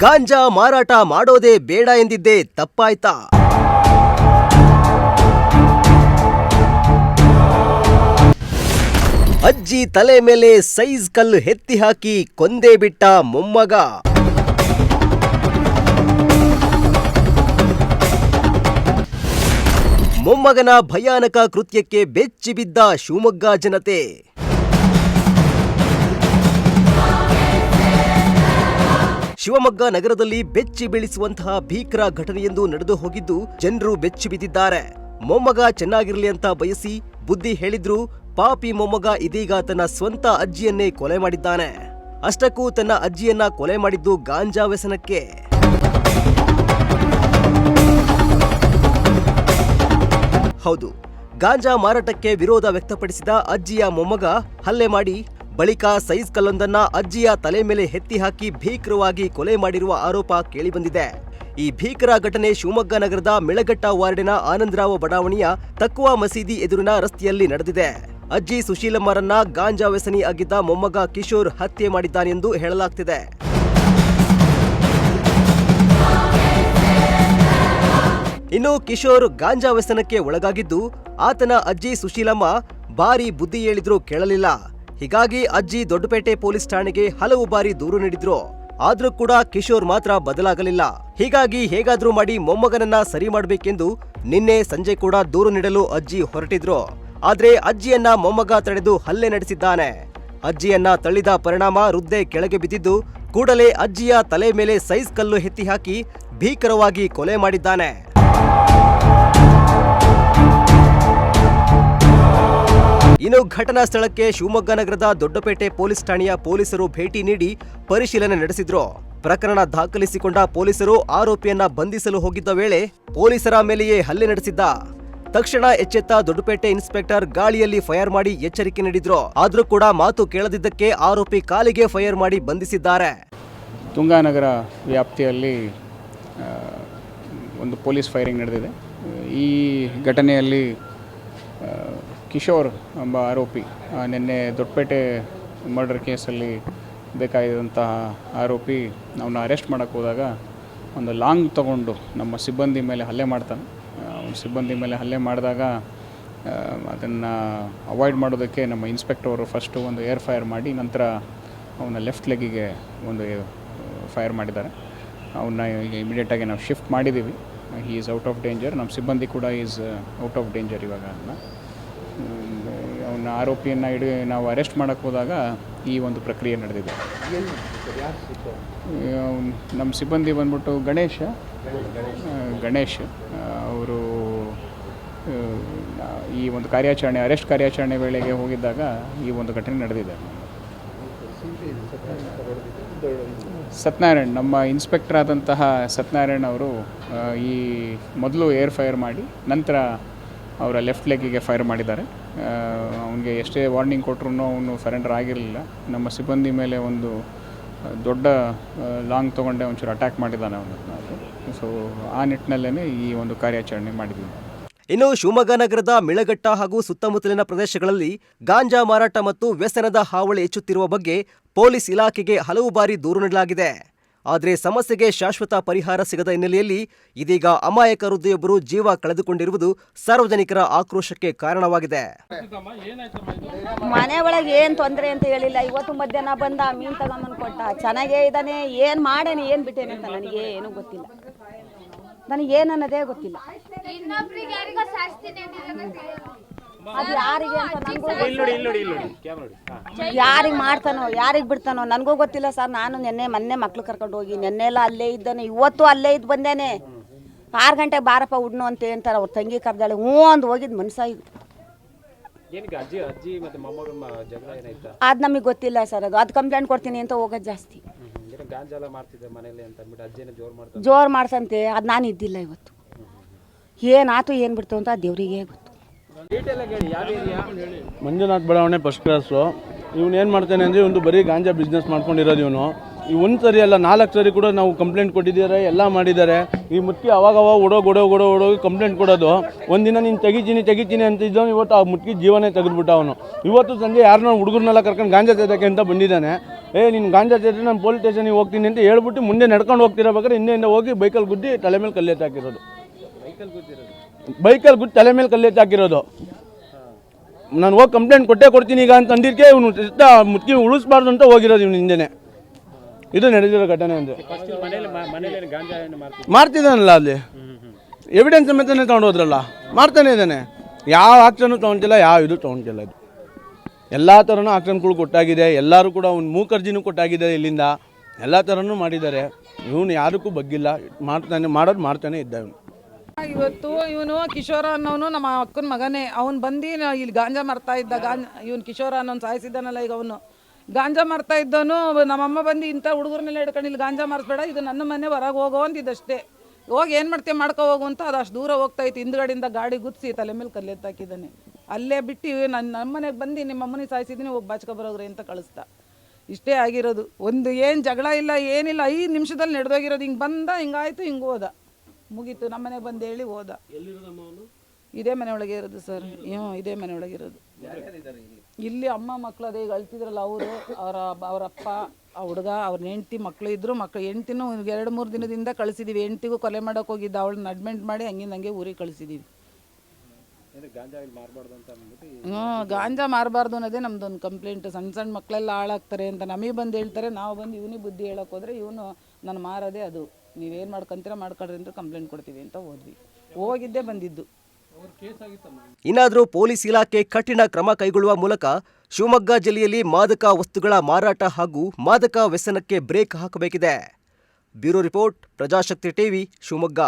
ಗಾಂಜಾ ಮಾರಾಟ ಮಾಡೋದೇ ಬೇಡ ಎಂದಿದ್ದೆ ತಪ್ಪಾಯ್ತಾ? ಅಜ್ಜಿ ತಲೆ ಮೇಲೆ ಸೈಜ್ ಕಲ್ಲು ಎತ್ತಿ ಹಾಕಿ ಕೊಂದೇ ಬಿಟ್ಟ ಮೊಮ್ಮಗ. ಮೊಮ್ಮಗನ ಭಯಾನಕ ಕೃತ್ಯಕ್ಕೆ ಬೆಚ್ಚಿ ಬಿದ್ದ ಶಿವಮೊಗ್ಗ ಜನತೆ. ಶಿವಮೊಗ್ಗ ನಗರದಲ್ಲಿ ಬೆಚ್ಚಿ ಬೀಳಿಸುವಂತಹ ಭೀಕರ ಘಟನೆಯೊಂದು ನಡೆದು ಹೋಗಿದ್ದು ಜನರು ಬೆಚ್ಚಿ ಬಿದ್ದಿದ್ದಾರೆ. ಮೊಮ್ಮಗ ಚೆನ್ನಾಗಿರಲಿ ಅಂತ ಬಯಸಿ ಬುದ್ಧಿ ಹೇಳಿದ್ರು ಪಾಪಿ ಮೊಮ್ಮಗ ಇದೀಗ ತನ್ನ ಸ್ವಂತ ಅಜ್ಜಿಯನ್ನೇ ಕೊಲೆ ಮಾಡಿದ್ದಾನೆ. ಅಷ್ಟಕ್ಕೂ ತನ್ನ ಅಜ್ಜಿಯನ್ನ ಕೊಲೆ ಮಾಡಿದ್ದು ಗಾಂಜಾ ವ್ಯಸನಕ್ಕೆ. ಹೌದು, ಗಾಂಜಾ ಮಾರಾಟಕ್ಕೆ ವಿರೋಧ ವ್ಯಕ್ತಪಡಿಸಿದ ಅಜ್ಜಿಯ ಮೊಮ್ಮಗ ಹಲ್ಲೆ ಮಾಡಿ ಬಳಿಕ ಸೈಜ್ ಕಲ್ಲೊಂದನ್ನ ಅಜ್ಜಿಯ ತಲೆ ಮೇಲೆ ಎತ್ತಿ ಹಾಕಿ ಭೀಕರವಾಗಿ ಕೊಲೆ ಮಾಡಿರುವ ಆರೋಪ ಕೇಳಿಬಂದಿದೆ. ಈ ಭೀಕರ ಘಟನೆ ಶಿವಮೊಗ್ಗ ನಗರದ ಮಿಳಗಟ್ಟ ವಾರ್ಡಿನ ಆನಂದರಾವ್ ಬಡಾವಣೆಯ ತಕ್ವಾ ಮಸೀದಿ ಎದುರಿನ ರಸ್ತೆಯಲ್ಲಿ ನಡೆದಿದೆ. ಅಜ್ಜಿ ಸುಶೀಲಮ್ಮರನ್ನ ಗಾಂಜಾ ವ್ಯಸನಿ ಆಗಿದ್ದ ಮೊಮ್ಮಗ ಕಿಶೋರ್ ಹತ್ಯೆ ಮಾಡಿದ್ದಾನೆಂದು ಹೇಳಲಾಗ್ತಿದೆ. ಇನ್ನು ಕಿಶೋರ್ ಗಾಂಜಾ ವ್ಯಸನಕ್ಕೆ ಒಳಗಾಗಿದ್ದು ಆತನ ಅಜ್ಜಿ ಸುಶೀಲಮ್ಮ ಬಾರಿ ಬುದ್ಧಿ ಹೇಳಿದ್ರೂ ಕೇಳಲಿಲ್ಲ. ಹೀಗಾಗಿ ಅಜ್ಜಿ ದೊಡ್ಡಪೇಟೆ ಪೊಲೀಸ್ ಠಾಣೆಗೆ ಹಲವು ಬಾರಿ ದೂರು ನೀಡಿದ್ರು. ಆದ್ರೂ ಕೂಡ ಕಿಶೋರ್ ಮಾತ್ರ ಬದಲಾಗಲಿಲ್ಲ. ಹೀಗಾಗಿ ಹೇಗಾದ್ರೂ ಮಾಡಿ ಮೊಮ್ಮಗನನ್ನ ಸರಿ ಮಾಡಬೇಕೆಂದು ನಿನ್ನೆ ಸಂಜೆ ಕೂಡ ದೂರು ನೀಡಲು ಅಜ್ಜಿ ಹೊರಟಿದ್ರು. ಆದ್ರೆ ಅಜ್ಜಿಯನ್ನ ಮೊಮ್ಮಗ ತಡೆದು ಹಲ್ಲೆ ನಡೆಸಿದ್ದಾನೆ. ಅಜ್ಜಿಯನ್ನ ತಳ್ಳಿದ ಪರಿಣಾಮ ವೃದ್ಧೆ ಕೆಳಗೆ ಬಿದ್ದಿದ್ದು ಕೂಡಲೇ ಅಜ್ಜಿಯ ತಲೆ ಮೇಲೆ ಸೈಜ್ ಕಲ್ಲು ಎತ್ತಿ ಹಾಕಿ ಭೀಕರವಾಗಿ ಕೊಲೆ ಮಾಡಿದ್ದಾನೆ. ಇನ್ನು ಘಟನಾ ಸ್ಥಳಕ್ಕೆ ಶಿವಮೊಗ್ಗ ನಗರದ ದೊಡ್ಡಪೇಟೆ ಪೊಲೀಸ್ ಠಾಣೆಯ ಪೊಲೀಸರು ಭೇಟಿ ನೀಡಿ ಪರಿಶೀಲನೆ ನಡೆಸಿದ್ರು. ಪ್ರಕರಣ ದಾಖಲಿಸಿಕೊಂಡ ಪೊಲೀಸರು ಆರೋಪಿಯನ್ನ ಬಂಧಿಸಲು ಹೋಗಿದ್ದ ವೇಳೆ ಪೊಲೀಸರ ಮೇಲೆಯೇ ಹಲ್ಲೆ ನಡೆಸಿದ್ದ. ತಕ್ಷಣ ಎಚ್ಚೆತ್ತ ದೊಡ್ಡಪೇಟೆ ಇನ್ಸ್ಪೆಕ್ಟರ್ ಗಾಳಿಯಲ್ಲಿ ಫೈರ್ ಮಾಡಿ ಎಚ್ಚರಿಕೆ ನೀಡಿದ್ರು. ಆದ್ರೂ ಕೂಡ ಮಾತು ಕೇಳದಿದ್ದಕ್ಕೆ ಆರೋಪಿ ಕಾಲಿಗೆ ಫೈರ್ ಮಾಡಿ ಬಂಧಿಸಿದ್ದಾರೆ. ತುಂಗಾನಗರ ವ್ಯಾಪ್ತಿಯಲ್ಲಿ ಒಂದು ಪೊಲೀಸ್ ಫೈರಿಂಗ್ ನಡೆದಿದೆ. ಈ ಘಟನೆಯಲ್ಲಿ ಕಿಶೋರ್ ಎಂಬ ಆರೋಪಿ ನಿನ್ನೆ ದೊಡ್ಡಪೇಟೆ ಮರ್ಡರ್ ಕೇಸಲ್ಲಿ ಬೇಕಾಗಿದ್ದಂತಹ ಆರೋಪಿ ಅವನ್ನ ಅರೆಸ್ಟ್ ಮಾಡೋಕ್ಕೆ ಹೋದಾಗ ಒಂದು ಲಾಂಗ್ ತಗೊಂಡು ನಮ್ಮ ಸಿಬ್ಬಂದಿ ಮೇಲೆ ಹಲ್ಲೆ ಮಾಡ್ತಾನೆ. ಸಿಬ್ಬಂದಿ ಮೇಲೆ ಹಲ್ಲೆ ಮಾಡಿದಾಗ ಅದನ್ನು ಅವಾಯ್ಡ್ ಮಾಡೋದಕ್ಕೆ ನಮ್ಮ ಇನ್ಸ್ಪೆಕ್ಟರ್ ಅವರು ಫಸ್ಟು ಒಂದು ಏರ್ ಫೈರ್ ಮಾಡಿ ನಂತರ ಅವನ ಲೆಫ್ಟ್ ಲೆಗ್ಗಿಗೆ ಒಂದು ಫೈರ್ ಮಾಡಿದ್ದಾರೆ. ಅವನ್ನ ಇಮಿಡಿಯೇಟಾಗಿ ನಾವು ಶಿಫ್ಟ್ ಮಾಡಿದ್ದೀವಿ. He is out of danger. ನಮ್ಮ ಸಿಬ್ಬಂದಿ ಕೂಡ ಈಸ್ ಔಟ್ ಆಫ್ ಡೇಂಜರ್. ಇವಾಗ ಅವನ ಆರೋಪಿಯನ್ನು ನಾವು ಅರೆಸ್ಟ್ ಮಾಡೋಕ್ಕೆ ಹೋದಾಗ ಈ ಒಂದು ಪ್ರಕ್ರಿಯೆ ನಡೆದಿದೆ. ನಮ್ಮ ಸಿಬ್ಬಂದಿ ಬಂದ್ಬಿಟ್ಟು ಗಣೇಶ್ ಅವರು ಈ ಒಂದು ಕಾರ್ಯಾಚರಣೆ ಅರೆಸ್ಟ್ ಕಾರ್ಯಾಚರಣೆ ವೇಳೆಗೆ ಹೋಗಿದ್ದಾಗ ಈ ಒಂದು ಘಟನೆ ನಡೆದಿದೆ. ಸತ್ಯನಾರಾಯಣ್, ನಮ್ಮ ಇನ್ಸ್ಪೆಕ್ಟರ್ ಆದಂತಹ ಸತ್ಯನಾರಾಯಣ್ ಅವರು ಈ ಮೊದಲು ಏರ್ ಫೈರ್ ಮಾಡಿ ನಂತರ ಅವರ ಲೆಫ್ಟ್ ಲೆಗ್ಗಿಗೆ ಫೈರ್ ಮಾಡಿದ್ದಾರೆ. ಅವನಿಗೆ ಎಷ್ಟೇ ವಾರ್ನಿಂಗ್ ಕೊಟ್ಟರು ಅವನು ಸರೆಂಡರ್ ಆಗಿರಲಿಲ್ಲ. ನಮ್ಮ ಸಿಬ್ಬಂದಿ ಮೇಲೆ ಒಂದು ದೊಡ್ಡ ಲಾಂಗ್ ತೊಗೊಂಡೆ ಒಂಚೂರು ಅಟ್ಯಾಕ್ ಮಾಡಿದ್ದಾನೆ ಅವನು. ಸೊ ಆ ನಿಟ್ಟಿನಲ್ಲೇ ಈ ಒಂದು ಕಾರ್ಯಾಚರಣೆ ಮಾಡಿದ್ವಿ. ಇನ್ನು ಶಿವಮೊಗ್ಗ ನಗರದ ಮಿಳಗಟ್ಟ ಹಾಗೂ ಸುತ್ತಮುತ್ತಲಿನ ಪ್ರದೇಶಗಳಲ್ಲಿ ಗಾಂಜಾ ಮಾರಾಟ ಮತ್ತು ವ್ಯಸನದ ಹಾವಳಿ ಹೆಚ್ಚುತ್ತಿರುವ ಬಗ್ಗೆ ಪೊಲೀಸ್ ಇಲಾಖೆಗೆ ಹಲವು ಬಾರಿ ದೂರು ನೀಡಲಾಗಿದೆ. ಆದರೆ ಸಮಸ್ಯೆಗೆ ಶಾಶ್ವತ ಪರಿಹಾರ ಸಿಗದ ಹಿನ್ನೆಲೆಯಲ್ಲಿ ಇದೀಗ ಅಮಾಯಕ ವೃದ್ಧೆಯೊಬ್ಬರು ಜೀವ ಕಳೆದುಕೊಂಡಿರುವುದು ಸಾರ್ವಜನಿಕರ ಆಕ್ರೋಶಕ್ಕೆ ಕಾರಣವಾಗಿದೆ. ಮನೆ ಒಳಗೆ ಏನು ತೊಂದರೆ ಅಂತ ಹೇಳಿಲ್ಲ. ಇವತ್ತು ಮಧ್ಯಾಹ್ನ ಬಂದ ಮೀನು ತಗೊಂಬಂದು ಕೊಟ್ಟ. ಚೆನ್ನಾಗೇ ಇದ್ದಾನೆ. ಏನು ಮಾಡೇನೆ ಏನು ಬಿಟ್ಟೇನೆ ಅಂತ ನನಗೆ ಏನೂ ಗೊತ್ತಿಲ್ಲ. ನನಗೇನನ್ನೋದೇ ಗೊತ್ತಿಲ್ಲ. ಅದು ಯಾರಿಗೆ ಅಂತ ಯಾರಿಗೆ ಮಾಡ್ತಾನೋ ಯಾರಿಗೆ ಬಿಡ್ತಾನೋ ನನಗೂ ಗೊತ್ತಿಲ್ಲ ಸರ್. ನಾನು ಮೊನ್ನೆ ಮಕ್ಳು ಕರ್ಕೊಂಡು ಹೋಗಿ ನೆನ್ನೆಲ್ಲ ಅಲ್ಲೇ ಇದ್ದಾನೆ. ಇವತ್ತು ಅಲ್ಲೇ ಇದ್ದು ಬಂದೇನೆ. 6 ಗಂಟೆಗೆ ಬಾರಪ್ಪ ಉಡ್ನು ಅಂತ ಹೇಳ್ತಾರೆ. ಅವ್ರ ತಂಗಿ ಕರ್ದಾಳೆ. ಒಂದು ಹೋಗಿದ್ದು ಮನ್ಸಾಗಿ ಅದು ನಮಗೆ ಗೊತ್ತಿಲ್ಲ ಸರ್. ಅದು ಕಂಪ್ಲೇಂಟ್ ಕೊಡ್ತೀನಿ ಅಂತ ಹೋಗೋದು ಜಾಸ್ತಿ. ಜೋರು ಮಾಡ್ಸಂತೆ. ಅದು ನಾನು ಇದ್ದಿಲ್ಲ ಇವತ್ತು. ಏನಾಯ್ತು ಏನು ಬಿಡ್ತು ಅಂತ ದೇವರಿಗೆ ಗೊತ್ತು. ಮಂಜುನಾಥ್ ಬಡಾವಣೆ ಫಸ್ಟ್ ಕ್ಲಾಸು. ಇವನು ಏನು ಮಾಡ್ತಾನೆ ಅಂದರೆ ಒಂದು ಬರೀ ಗಾಂಜಾ ಬಿಸ್ನೆಸ್ ಮಾಡ್ಕೊಂಡಿರೋದು ಇವನು. ಈ ಒಂದು ಸರಿ ಅಲ್ಲ 4 ಸರಿ ಕೂಡ ನಾವು ಕಂಪ್ಲೇಂಟ್ ಕೊಟ್ಟಿದ್ದಾರೆ, ಎಲ್ಲ ಮಾಡಿದ್ದಾರೆ. ಈ ಮುತ್ತಿ ಅವಾಗ ಓಡೋಗಿ ಕಂಪ್ಲೇಂಟ್ ಕೊಡೋದು. ಒಂದಿನ ನೀನು ತೆಗಿತೀನಿ ಅಂತಿದ್ದವನು ಇವತ್ತು ಆ ಮುತ್ತಿ ಜೀವನೇ ತೆಗೆದುಬಿಟ್ಟ ಅವನು. ಇವತ್ತು ಸಂಜೆ ಯಾರನ್ನೋ ಹುಡುಗರನ್ನೆಲ್ಲ ಕರ್ಕೊಂಡು ಗಾಂಜಾ ತೆಗೆಯೋಕ್ಕೆ ಅಂತ ಬಂದಿದ್ದಾನೆ. ನೀನು ಗಾಂಜಾ ಸೇರಿದ್ರೆ ನಾನು ಪೊಲೀಸ್ ಸ್ಟೇಷನಿಗೆ ಹೋಗ್ತೀನಿ ಅಂತ ಹೇಳ್ಬಿಟ್ಟು ಮುಂದೆ ನಡ್ಕೊಂಡು ಹೋಗ್ತಿರಬೇಕಾದ್ರೆ ಹಿಂದೆಯಿಂದ ಹೋಗಿ ಬೈಕಲ್ಲಿ ಗುದ್ದಿ ತಲೆ ಮೇಲೆ ಕಲ್ಲೆತ್ತಿ ಹಾಕಿರೋದು. ಬೈಕಲ್ಲಿ ಗುದ್ದಿ ತಲೆ ಮೇಲೆ ಕಲ್ಲೆತ್ತಿ ಹಾಕಿರೋದು. ನಾನು ಹೋಗಿ ಕಂಪ್ಲೇಂಟ್ ಕೊಡ್ತೀನಿ ಈಗ ಅಂತ ಅಂದಿದ್ದಕ್ಕೆ ಇವನು ಮುಟ್ಕಿ ಉಳಿಸ್ಬಾರ್ದು ಅಂತ ಹೋಗಿರೋದು ಇವನು ಹಿಂದೆನೇ. ಇದು ನಡೆದಿರೋ ಘಟನೆ ಅಂದರೆ ಮಾಡ್ತಿದ್ದಾನಲ್ಲ ಅಲ್ಲಿ ಎವಿಡೆನ್ಸ್ ಸಮೇತನೇ ತೊಗೊಂಡೋದ್ರಲ್ಲ, ಮಾಡ್ತಾನೆ ಇದ್ದಾನೆ. ಯಾವ ಆಕ್ಷನ್ನು ತೊಗೊಂತಿಲ್ಲ, ಯಾವ ಇದು ತೊಗೊಂತಿಲ್ಲ. ಇದು ಎಲ್ಲ ಥರನೂ ಆಕ್ಷನ್ಗಳು ಕೊಟ್ಟಾಗಿದೆ. ಎಲ್ಲರೂ ಕೂಡ ಒಂದು ಮೂಕರ್ಜಿನೂ ಕೊಟ್ಟಾಗಿದೆ. ಇಲ್ಲಿಂದ ಎಲ್ಲ ಥರನೂ ಮಾಡಿದ್ದಾರೆ. ಇವನು ಯಾರಕ್ಕೂ ಬಗ್ಗಿಲ್ಲ, ಮಾಡ್ತಾನೆ ಇದ್ದ ಇವನು. ಇವತ್ತು ಇವನು ಕಿಶೋರ ಅನ್ನೋನು ನಮ್ಮ ಅಕ್ಕನ ಮಗನೇ. ಅವ್ನು ಬಂದು ಇಲ್ಲಿ ಗಾಂಜಾ ಮಾರ್ತಾ ಇದ್ದ. ಇವನು ಕಿಶೋರ ಅನ್ನೋನು ಸಾಯಿಸಿದ್ದಾನಲ್ಲ, ಈಗ ಅವನು ಗಾಂಜಾ ಮಾರ್ತಾ ಇದ್ದವನು. ನಮ್ಮಮ್ಮ ಬಂದು ಇಂಥ ಹುಡುಗರನ್ನೆಲ್ಲ ಹಿಡ್ಕೊಂಡು ಇಲ್ಲಿ ಗಾಂಜಾ ಮಾರಿಸ್ಬೇಡ, ಇದು ನನ್ನ ಮನೆ, ಹೊರಗೆ ಹೋಗೋ ಅಂದಿದ್ದಷ್ಟೇ. ಹೋಗಿ ಏನು ಮಾಡ್ತೀವಿ ಮಾಡ್ಕೊ ಹೋಗು ಅಂತ ಅದು ಅಷ್ಟು ದೂರ ಹೋಗ್ತಾ ಇತ್ತು. ಹಿಂದ್ಗಡೆಯಿಂದ ಗಾಡಿ ಗುದ್ದಿಸಿ ತಲೆ ಮೇಲೆ ಕಲ್ಲೆತ್ತಾಕಿದ್ದಾನೆ. ಅಲ್ಲೇ ಬಿಟ್ಟು ನಮ್ಮ ಮನೆಗೆ ಬಂದು ನಿಮ್ಮ ಅಮ್ಮನಿಗೆ ಸಾಯಿಸಿದ್ದೀನಿ, ಹೋಗಿ ಬಾಚ್ಕೊ ಬರೋಗ್ರಿ ಅಂತ ಕಳಿಸ್ತಾ. ಇಷ್ಟೇ ಆಗಿರೋದು. ಒಂದು ಏನು ಜಗಳ ಇಲ್ಲ, ಏನಿಲ್ಲ. 5 ನಿಮಿಷದಲ್ಲಿ ನಡೆದೋಗಿರೋದು. ಹಿಂಗೆ ಬಂದ, ಹಿಂಗಾಯ್ತು, ಹಿಂಗೆ ಹೋದ, ಮುಗೀತು. ನಮ್ಮ ಮನೆಗೆ ಬಂದು ಹೇಳಿ ಹೋದ. ಇದೇ ಮನೆ ಒಳಗೆ ಇರೋದು ಸರ್. ಇದೇ ಮನೆ ಒಳಗೆ ಇರೋದು. ಇಲ್ಲಿ ಅಮ್ಮ ಮಕ್ಕಳು ಅದೇ ಈಗ ಅಳ್ತಿದ್ರಲ್ಲ, ಅವರಪ್ಪ, ಆ ಹುಡುಗ, ಅವ್ರ ಹೆಂಡ್ತಿ, ಮಕ್ಕಳು ಇದ್ದರು. ಹೆಂಡ್ತಿನೂ 2-3 ದಿನದಿಂದ ಕಳಿಸಿದ್ದೀವಿ. ಹೆಂಡ್ತಿಗೂ ಕೊಲೆ ಮಾಡೋಕೆ ಹೋಗಿದ್ದ, ಅವಳನ್ನ ಅಡ್ಮಿಂಟ್ ಮಾಡಿ ಹಂಗೆ ಊರಿಗೆ ಕಳಿಸಿದ್ದೀವಿ. ಗಾಂಜಾ ಮಾರಬಾರ್ದು ಅನ್ನೋದೇ ನಮ್ದೊಂದು ಕಂಪ್ಲೇಂಟ್. ಸಣ್ಣ ಮಕ್ಕಳೆಲ್ಲ ಹಾಳಾಗ್ತಾರೆ ಅಂತ ನಮಗೆ ಬಂದು ಹೇಳ್ತಾರೆ. ನಾವು ಬಂದು ಇವನಿಗೆ ಬುದ್ಧಿ ಹೇಳೋಕೆ ಹೋದರೆ ಇವನು ನಾನು ಮಾರೋದೇ ಅದು, ನೀವೇನು ಮಾಡ್ಕೊಂತೀರ ಮಾಡ್ಕೊಳ್ರಿ ಅಂತ ಕಂಪ್ಲೇಂಟ್ ಕೊಡ್ತೀವಿ ಅಂತ ಹೋದ್ವಿ. ಹೋಗಿದ್ದೇ ಬಂದಿದ್ದು. ಇನ್ನಾದರೂ ಪೊಲೀಸ್ ಇಲಾಖೆ ಕಠಿಣ ಕ್ರಮ ಕೈಗೊಳ್ಳುವ ಮೂಲಕ ಶಿವಮೊಗ್ಗ ಜಿಲ್ಲೆಯಲ್ಲಿ ಮಾದಕ ವಸ್ತುಗಳ ಮಾರಾಟ ಹಾಗೂ ಮಾದಕ ವ್ಯಸನಕ್ಕೆ ಬ್ರೇಕ್ ಹಾಕಬೇಕಿದೆ. Bureau report, Prajashakti TV, Shivamogga.